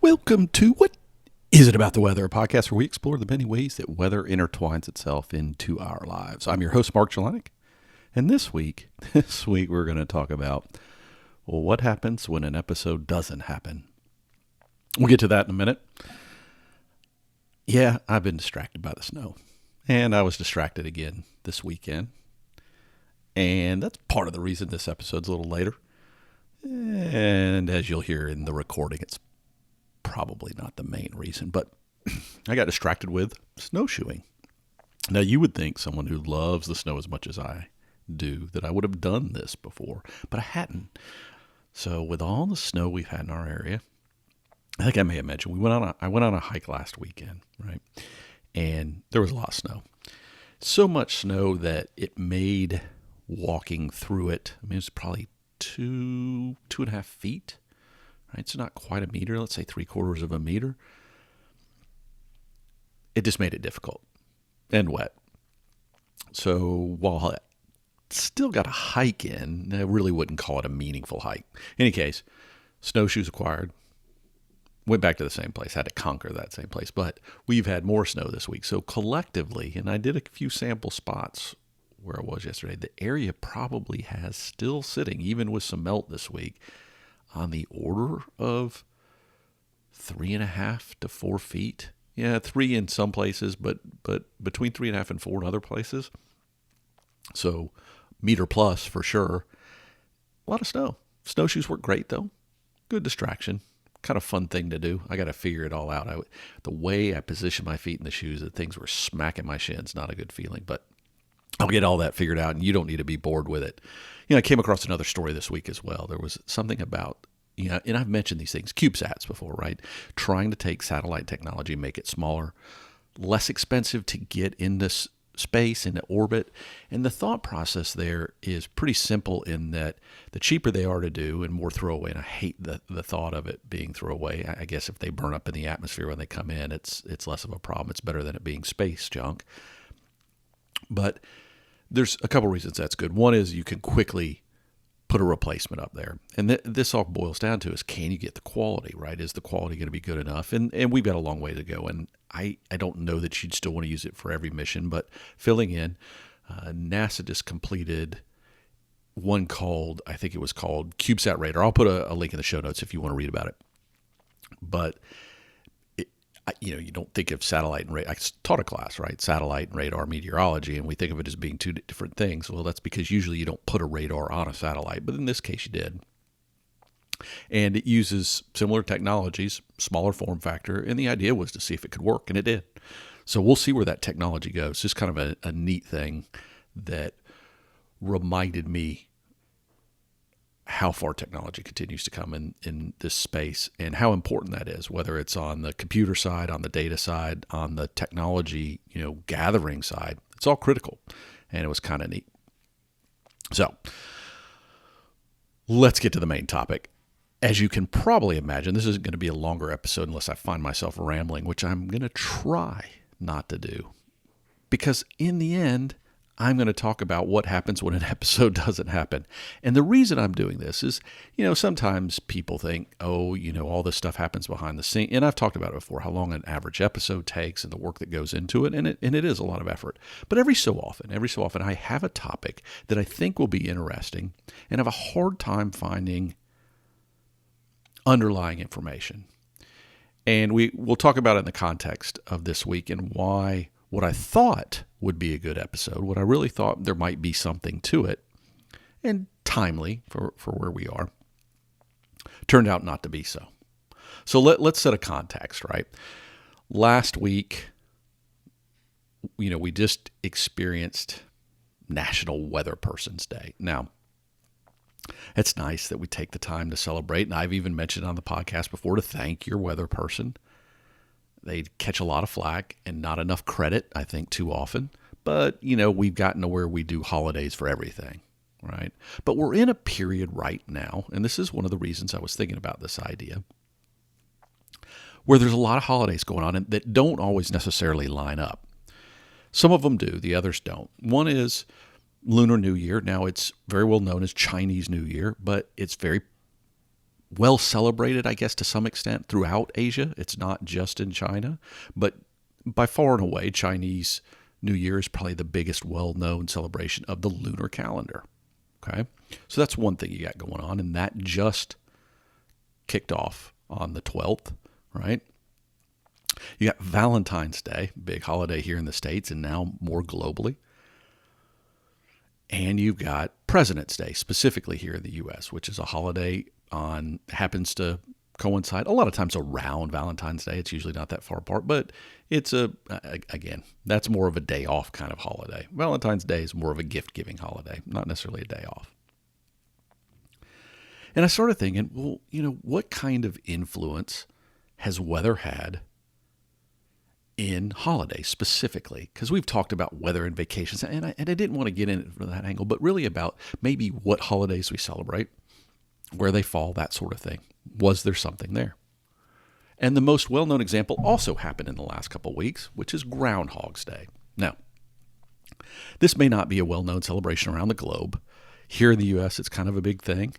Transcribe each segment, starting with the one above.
Welcome to What Is It About the Weather, a podcast where we explore the many ways that weather intertwines itself into our lives. I'm your host, Mark Jelanic, and this week we're going to talk about what happens when an episode doesn't happen. We'll get to that in a minute. Yeah, I've been distracted by the snow, and I was distracted again this weekend, and that's part of the reason this episode's a little later. And as you'll hear in the recording, it's probably not the main reason, but I got distracted with snowshoeing. Now, you would think someone who loves the snow as much as I do that I would have done this before, but I hadn't. So with all the snow we've had in our area, I think I may have mentioned I went on a hike last weekend, right? And there was a lot of snow. So much snow that it made walking through it, I mean, it's probably 2.5 feet. Right, so not quite a meter, let's say 3/4 of a meter. It just made it difficult and wet. So while I still got a hike in, I really wouldn't call it a meaningful hike. In any case, snowshoes acquired. Went back to the same place, had to conquer that same place. But we've had more snow this week. So collectively, and I did a few sample spots where I was yesterday, the area probably has still sitting, even with some melt this week, on the order of 3.5 to 4 feet. Yeah, 3 in some places, but between 3.5 and 4 in other places. So meter plus for sure. A lot of snow. Snowshoes work great though. Good distraction. Kind of fun thing to do. I got to figure it all out. The way I position my feet in the shoes, that things were smacking my shins. Not a good feeling, but I'll get all that figured out, and you don't need to be bored with it. I came across another story this week as well. There was something about, and I've mentioned these things, CubeSats before, right? Trying to take satellite technology, make it smaller, less expensive to get into space, into orbit. And the thought process there is pretty simple in that the cheaper they are to do and more throwaway, and I hate the thought of it being throwaway. I guess if they burn up in the atmosphere when they come in, it's less of a problem. It's better than it being space junk. But there's a couple reasons that's good. One is you can quickly put a replacement up there. And this all boils down to is, can you get the quality, right? Is the quality going to be good enough? And we've got a long way to go. And I don't know that you'd still want to use it for every mission, but filling in, NASA just completed one called, I think it was called CubeSat Radar. I'll put a link in the show notes if you want to read about it. But you don't think of satellite and radar. I taught a class, right? Satellite and radar meteorology, and we think of it as being two different things. Well, that's because usually you don't put a radar on a satellite, but in this case you did. And it uses similar technologies, smaller form factor, and the idea was to see if it could work, and it did. So we'll see where that technology goes. Just kind of a neat thing that reminded me how far technology continues to come in this space and how important that is, whether it's on the computer side, on the data side, on the technology, gathering side. It's all critical, and it was kind of neat. So let's get to the main topic. As you can probably imagine, this isn't going to be a longer episode unless I find myself rambling, which I'm going to try not to do, because in the end, I'm going to talk about what happens when an episode doesn't happen. And the reason I'm doing this is, sometimes people think, all this stuff happens behind the scene. And I've talked about it before, how long an average episode takes and the work that goes into it. And it is a lot of effort. But every so often, I have a topic that I think will be interesting and have a hard time finding underlying information. And we'll talk about it in the context of this week and why what I thought would be a good episode, what I really thought there might be something to it, and timely for where we are, turned out not to be so. So let's set a context, right? Last week, we just experienced National Weather Person's Day. Now, it's nice that we take the time to celebrate, and I've even mentioned on the podcast before to thank your weather person. They catch a lot of flack and not enough credit, I think, too often. But, we've gotten to where we do holidays for everything, right? But we're in a period right now, and this is one of the reasons I was thinking about this idea, where there's a lot of holidays going on and that don't always necessarily line up. Some of them do, the others don't. One is Lunar New Year. Now, it's very well known as Chinese New Year, but it's very well celebrated, I guess, to some extent throughout Asia. It's not just in China, but by far and away, Chinese New Year is probably the biggest well-known celebration of the lunar calendar. Okay, so that's one thing you got going on, and that just kicked off on the 12th, right? You got Valentine's Day, big holiday here in the States and now more globally. And you've got President's Day, specifically here in the U.S., which is a holiday happens to coincide a lot of times around Valentine's Day. It's usually not that far apart, but it's again, that's more of a day off kind of holiday. Valentine's Day is more of a gift-giving holiday, not necessarily a day off. And I started thinking, well, what kind of influence has weather had in holidays specifically? Because we've talked about weather and vacations, and I didn't want to get in from that angle, but really about maybe what holidays we celebrate, where they fall, that sort of thing. Was there something there? And the most well-known example also happened in the last couple of weeks, which is Groundhog's Day. Now, this may not be a well-known celebration around the globe. Here in the U.S., it's kind of a big thing.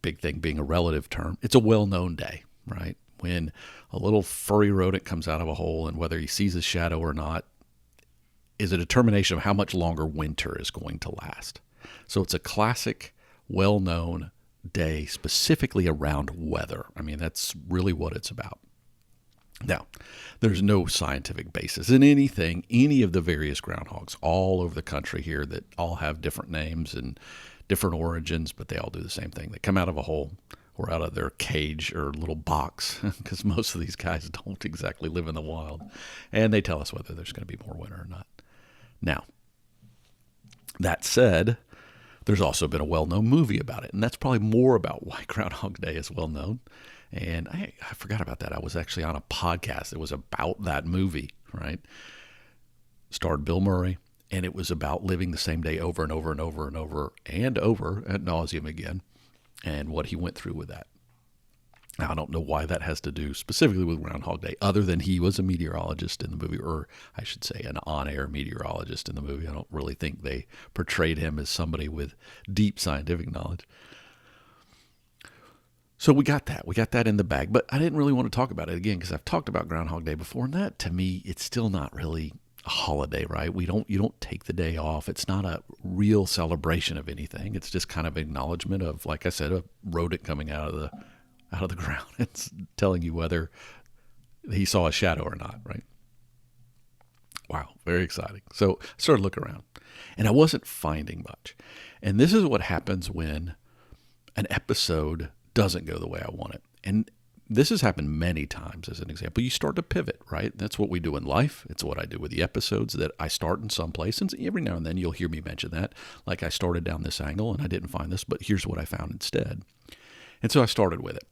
Big thing being a relative term. It's a well-known day, right? When a little furry rodent comes out of a hole, and whether he sees his shadow or not is a determination of how much longer winter is going to last. So it's a classic, well-known day specifically around weather. I mean, that's really what it's about. Now, there's no scientific basis in any of the various groundhogs all over the country here that all have different names and different origins, but they all do the same thing. They come out of a hole or out of their cage or little box, because most of these guys don't exactly live in the wild, and they tell us whether there's going to be more winter or not. Now, that said, there's also been a well-known movie about it, and that's probably more about why Groundhog Day is well-known. And I forgot about that. I was actually on a podcast that was about that movie, right? Starred Bill Murray, and it was about living the same day over and over and over and over and over ad nauseum again, and what he went through with that. Now, I don't know why that has to do specifically with Groundhog Day, other than he was a meteorologist in the movie, or I should say an on-air meteorologist in the movie. I don't really think they portrayed him as somebody with deep scientific knowledge. So we got that in the bag, but I didn't really want to talk about it again because I've talked about Groundhog Day before, and that to me, it's still not really a holiday, right? You don't take the day off. It's not a real celebration of anything. It's just kind of acknowledgement of, like I said, a rodent coming out of the ground. It's telling you whether he saw a shadow or not, right? Wow, very exciting. So I started looking around, and I wasn't finding much. And this is what happens when an episode doesn't go the way I want it. And this has happened many times. As an example, you start to pivot, right? That's what we do in life. It's what I do with the episodes, that I start in some place, and every now and then you'll hear me mention that, like I started down this angle and I didn't find this, but here's what I found instead. And so I started with it.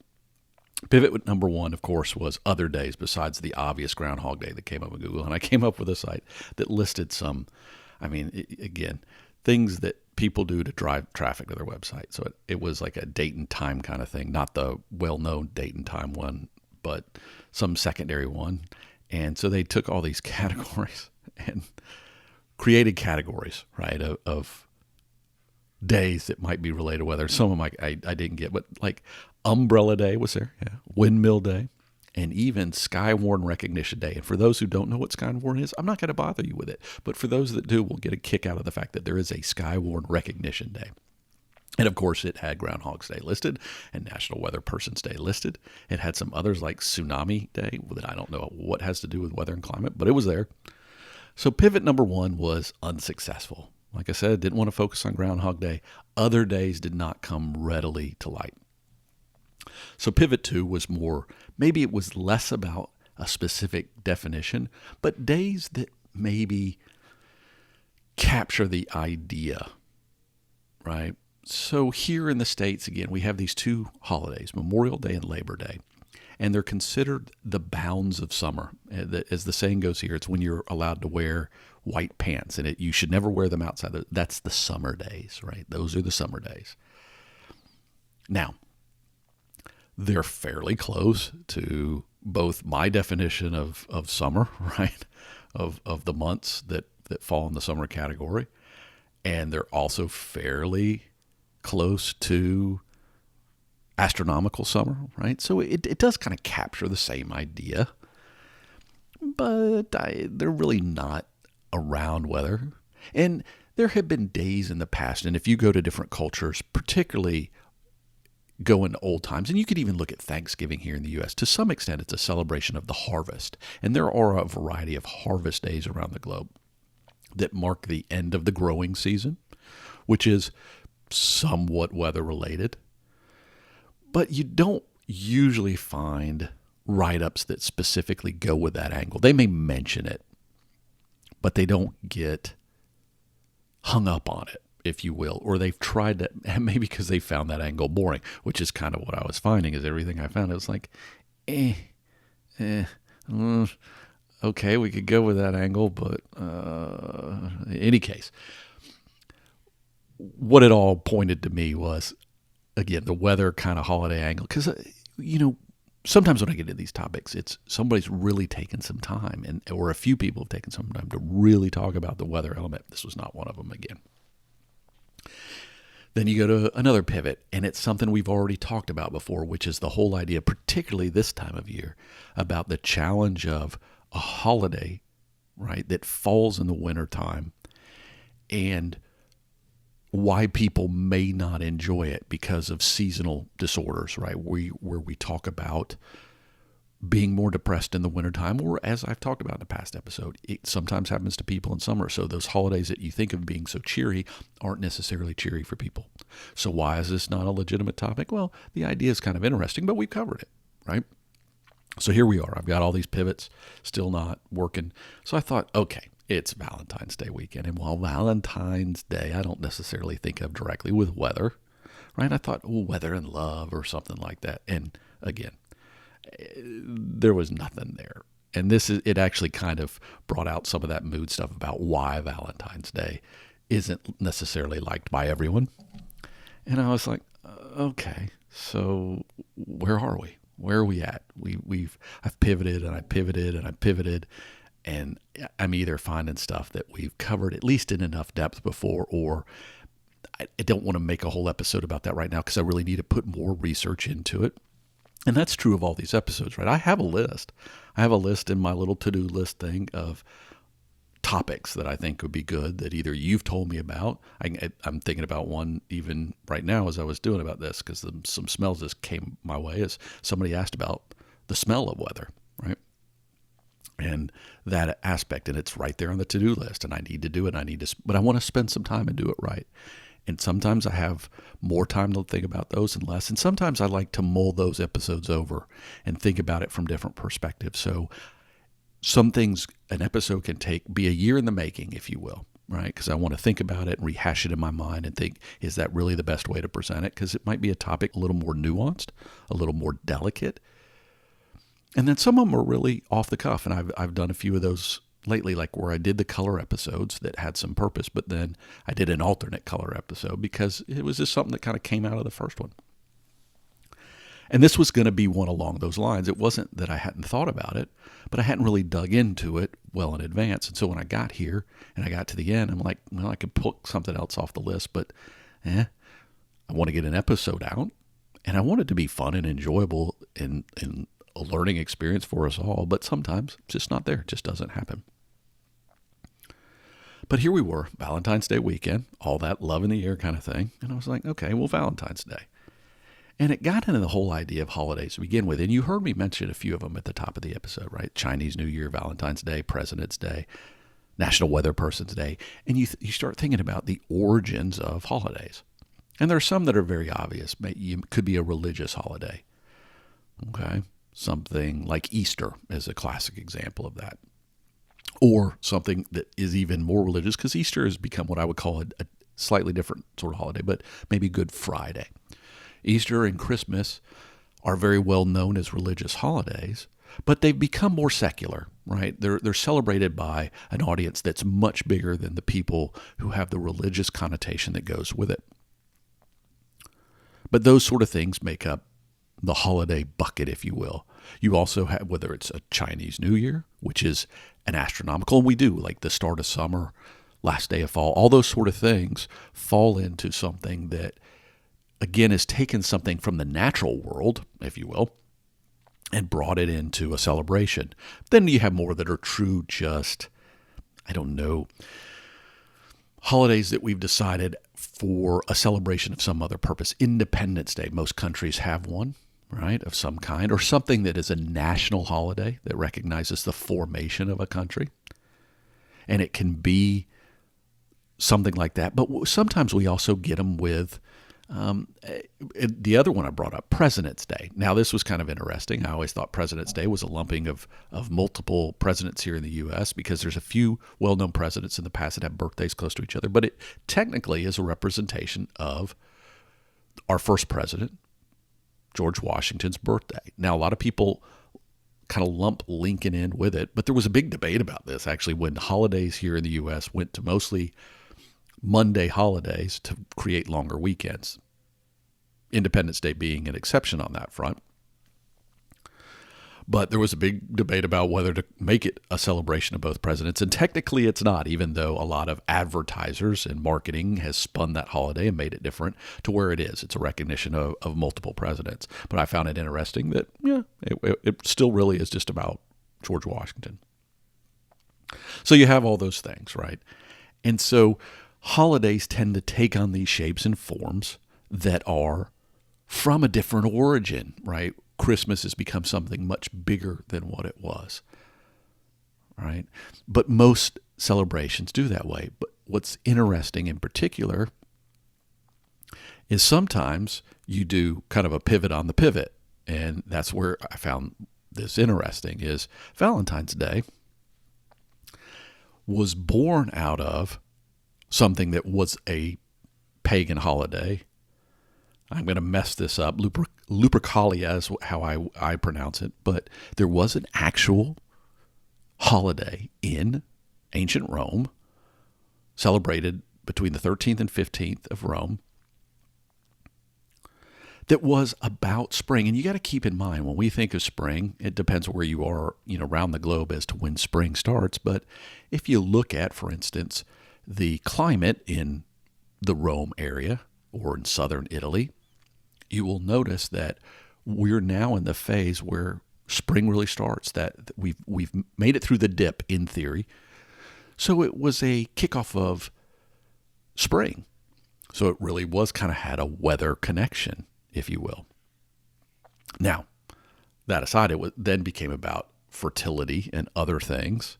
Pivot number one, of course, was other days besides the obvious Groundhog Day that came up in Google. And I came up with a site that listed some, again, things that people do to drive traffic to their website. So it was like a date and time kind of thing, not the well-known date and time one, but some secondary one. And so they took all these categories and created categories, right, of days that might be related to weather. Some of them I didn't get, but like Umbrella Day was there, yeah, Windmill Day, and even Skywarn Recognition Day. And for those who don't know what Skywarn is, I'm not going to bother you with it. But for those that do, we'll get a kick out of the fact that there is a Skywarn Recognition Day. And of course, it had Groundhog's Day listed and National Weather Person's Day listed. It had some others like Tsunami Day that I don't know what has to do with weather and climate, but it was there. So pivot number one was unsuccessful. Like I said, didn't want to focus on Groundhog Day. Other days did not come readily to light. So pivot two was more, maybe it was less about a specific definition, but days that maybe capture the idea, right? So here in the States, again, we have these two holidays, Memorial Day and Labor Day, and they're considered the bounds of summer. As the saying goes here, it's when you're allowed to wear white pants, and you should never wear them outside. That's the summer days, right? Those are the summer days. Now, they're fairly close to both my definition of summer, right, of the months that fall in the summer category, and they're also fairly close to astronomical summer, right? So it does kind of capture the same idea, but they're really not around weather. And there have been days in the past, and if you go to different cultures, particularly go into old times, and you could even look at Thanksgiving here in the U.S., to some extent it's a celebration of the harvest. And there are a variety of harvest days around the globe that mark the end of the growing season, which is somewhat weather related. But you don't usually find write-ups that specifically go with that angle. They may mention it, but they don't get hung up on it, if you will, or they've tried to, maybe because they found that angle boring, which is kind of what I was finding. Is everything I found, it was like, okay, we could go with that angle, but in any case, what it all pointed to me was, again, the weather kind of holiday angle. Because, sometimes when I get into these topics, it's somebody's really taken some time, or a few people have taken some time to really talk about the weather element. This was not one of them again. Then you go to another pivot, and it's something we've already talked about before, which is the whole idea, particularly this time of year, about the challenge of a holiday, right, that falls in the wintertime, and why people may not enjoy it because of seasonal disorders, right, where we talk about being more depressed in the wintertime, or as I've talked about in the past episode, it sometimes happens to people in summer. So those holidays that you think of being so cheery aren't necessarily cheery for people. So why is this not a legitimate topic? Well, the idea is kind of interesting, but we've covered it, right? So here we are. I've got all these pivots still not working. So I thought, okay, it's Valentine's Day weekend. And while Valentine's Day, I don't necessarily think of directly with weather, right? I thought, weather and love or something like that. And again, there was nothing there. And it actually kind of brought out some of that mood stuff about why Valentine's Day isn't necessarily liked by everyone. And I was like, okay, so where are we? Where are we at? I've pivoted and I pivoted and I pivoted, and I'm either finding stuff that we've covered at least in enough depth before, or I don't want to make a whole episode about that right now because I really need to put more research into it. And that's true of all these episodes, right? I have a list. I have a list in my little to-do list thing of topics that I think would be good that either you've told me about. I'm thinking about one even right now as I was doing about this, because some smells just came my way as somebody asked about the smell of weather, right? And that aspect, and it's right there on the to-do list, and I need to do it. But I want to spend some time and do it right. And sometimes I have more time to think about those and less. And sometimes I like to mull those episodes over and think about it from different perspectives. So some things, an episode can be a year in the making, if you will, right? Because I want to think about it and rehash it in my mind and think, is that really the best way to present it? Because it might be a topic a little more nuanced, a little more delicate. And then some of them are really off the cuff. And I've done a few of those lately, like where I did the color episodes that had some purpose, but then I did an alternate color episode because it was just something that kind of came out of the first one. And this was going to be one along those lines. It wasn't that I hadn't thought about it, but I hadn't really dug into it well in advance. And so when I got here and I got to the end, I'm like, well, I could put something else off the list, but I want to get an episode out, and I want it to be fun and enjoyable and a learning experience for us all, but sometimes it's just not there. It just doesn't happen. But here we were, Valentine's Day weekend, all that love in the air kind of thing. And I was like, okay, well, Valentine's Day. And it got into the whole idea of holidays to begin with. And you heard me mention a few of them at the top of the episode, right? Chinese New Year, Valentine's Day, President's Day, National Weather Person's Day. And you start thinking about the origins of holidays. And there are some that are very obvious. It could be a religious holiday. Okay? Something like Easter is a classic example of that. Or something that is even more religious, because Easter has become what I would call a slightly different sort of holiday, but maybe Good Friday. Easter and Christmas are very well known as religious holidays, but they've become more secular, right? They're celebrated by an audience that's much bigger than the people who have the religious connotation that goes with it. But those sort of things make up the holiday bucket, if you will. You also have, whether it's a Chinese New Year, which is an astronomical, and we do, like the start of summer, last day of fall, all those sort of things fall into something that again, has taken something from the natural world, if you will, and brought it into a celebration. Then you have more that are true, just, I don't know, holidays that we've decided for a celebration of some other purpose. Independence Day, most countries have one, right, of some kind, or something that is a national holiday that recognizes the formation of a country. And it can be something like that. But sometimes we also get them with the other one I brought up, President's Day. Now, this was kind of interesting. I always thought President's Day was a lumping of multiple presidents here in the U.S. because there's a few well-known presidents in the past that have birthdays close to each other. But it technically is a representation of our first president, George Washington's birthday. Now, a lot of people kind of lump Lincoln in with it, but there was a big debate about this actually when holidays here in the U.S. went to mostly Monday holidays to create longer weekends. Independence Day being an exception on that front. But there was a big debate about whether to make it a celebration of both presidents. And technically it's not, even though a lot of advertisers and marketing has spun that holiday and made it different to where it is. It's a recognition of multiple presidents. But I found it interesting that, it still really is just about George Washington. So you have all those things, right? And so holidays tend to take on these shapes and forms that are from a different origin, right? Christmas has become something much bigger than what it was, right? But most celebrations do that way. But what's interesting in particular is sometimes you do kind of a pivot on the pivot. And that's where I found this interesting is Valentine's Day was born out of something that was a pagan holiday. I'm going to mess this up. Lupercalia is how I pronounce it. But there was an actual holiday in ancient Rome celebrated between the 13th and 15th of Rome that was about spring. And you got to keep in mind, when we think of spring, it depends where you are, around the globe as to when spring starts. But if you look at, for instance, the climate in the Rome area or in southern Italy, you will notice that we're now in the phase where spring really starts, that we've made it through the dip in theory. So it was a kickoff of spring. So it really was kind of had a weather connection, if you will. Now, that aside, then became about fertility and other things.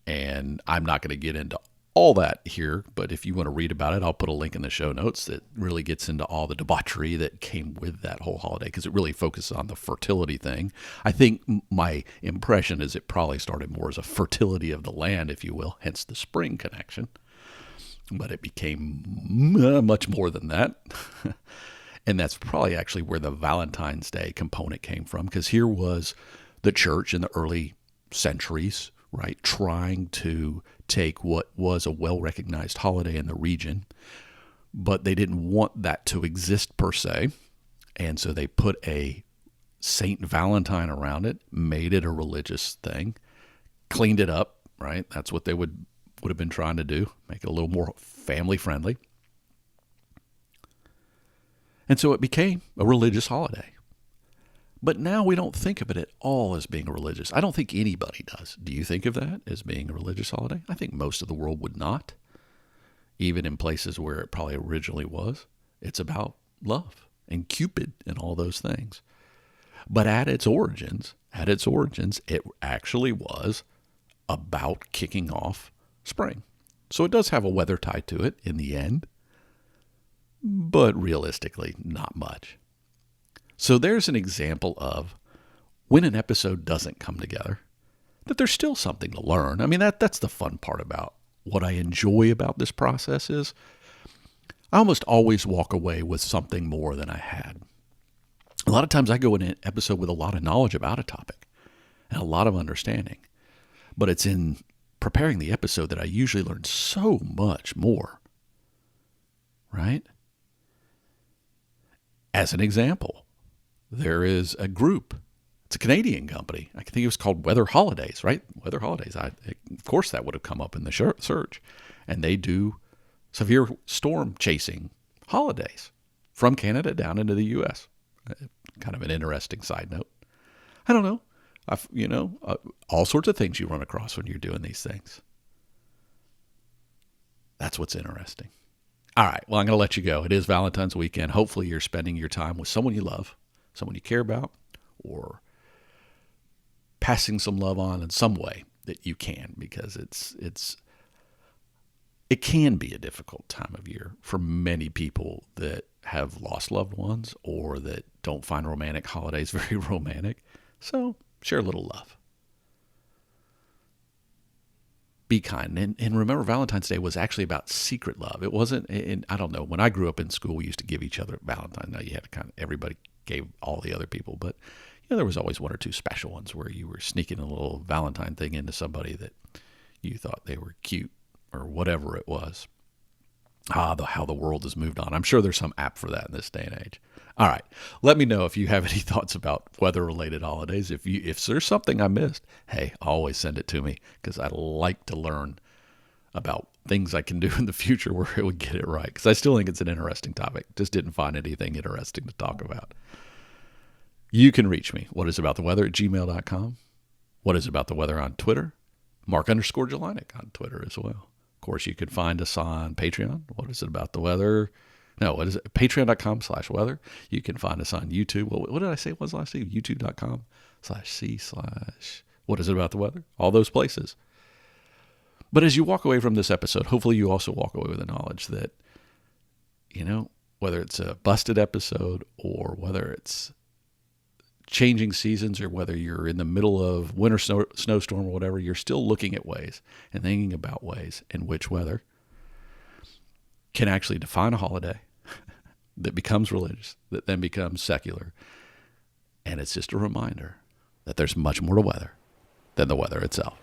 And I'm not going to get into all that here, but if you want to read about it, I'll put a link in the show notes that really gets into all the debauchery that came with that whole holiday, because it really focuses on the fertility thing. I think my impression is it probably started more as a fertility of the land, if you will, hence the spring connection. But it became much more than that. And that's probably actually where the Valentine's Day component came from, because here was the church in the early centuries, right, trying to take what was a well-recognized holiday in the region, but they didn't want that to exist per se, and so they put a Saint Valentine around it, made it a religious thing, cleaned it up, right? That's what they would have been trying to do, make it a little more family-friendly. And so it became a religious holiday. But now we don't think of it at all as being religious. I don't think anybody does. Do you think of that as being a religious holiday? I think most of the world would not, even in places where it probably originally was. It's about love and Cupid and all those things. But at its origins, it actually was about kicking off spring. So it does have a weather tie to it in the end, but realistically, not much. So there's an example of when an episode doesn't come together, that there's still something to learn. I mean, that's the fun part about what I enjoy about this process is I almost always walk away with something more than I had. A lot of times I go in an episode with a lot of knowledge about a topic and a lot of understanding, but it's in preparing the episode that I usually learn so much more, right? As an example, there is a group. It's a Canadian company. I think it was called Weather Holidays, right? Weather Holidays. Of course, that would have come up in the search. And they do severe storm chasing holidays. from Canada down into the U.S. Kind of an interesting side note. I don't know. All sorts of things you run across when you're doing these things. That's what's interesting. All right. Well, I'm going to let you go. It is Valentine's weekend. Hopefully you're spending your time with someone you love, someone you care about, or passing some love on in some way that you can, because it can be a difficult time of year for many people that have lost loved ones or that don't find romantic holidays very romantic. So share a little love. Be kind. And remember, Valentine's Day was actually about secret love. It wasn't, and I don't know, when I grew up in school, we used to give each other Valentine's. Now you had to everybody gave all the other people, but there was always one or two special ones where you were sneaking a little Valentine thing into somebody that you thought they were cute or whatever it was. How the world has moved on. I'm sure there's some app for that in this day and age. All right. Let me know if you have any thoughts about weather-related holidays. If there's something I missed, hey, always send it to me, because I like to learn about things I can do in the future where it would get it right, because I still think it's an interesting topic. Just didn't find anything interesting to talk about. You can reach me, whatisabouttheweather@gmail.com. What is about the weather on Twitter? Mark_Jelinek on Twitter as well. Of course, you can find us on Patreon. What is it about the weather? No, what is it? Patreon.com/weather. You can find us on YouTube. What did I say was last week? YouTube.com/C/ what is it about the weather? All those places. But as you walk away from this episode, hopefully you also walk away with the knowledge that, whether it's a busted episode or whether it's changing seasons or whether you're in the middle of winter snowstorm or whatever, you're still looking at ways and thinking about ways in which weather can actually define a holiday that becomes religious, that then becomes secular. And it's just a reminder that there's much more to weather than the weather itself.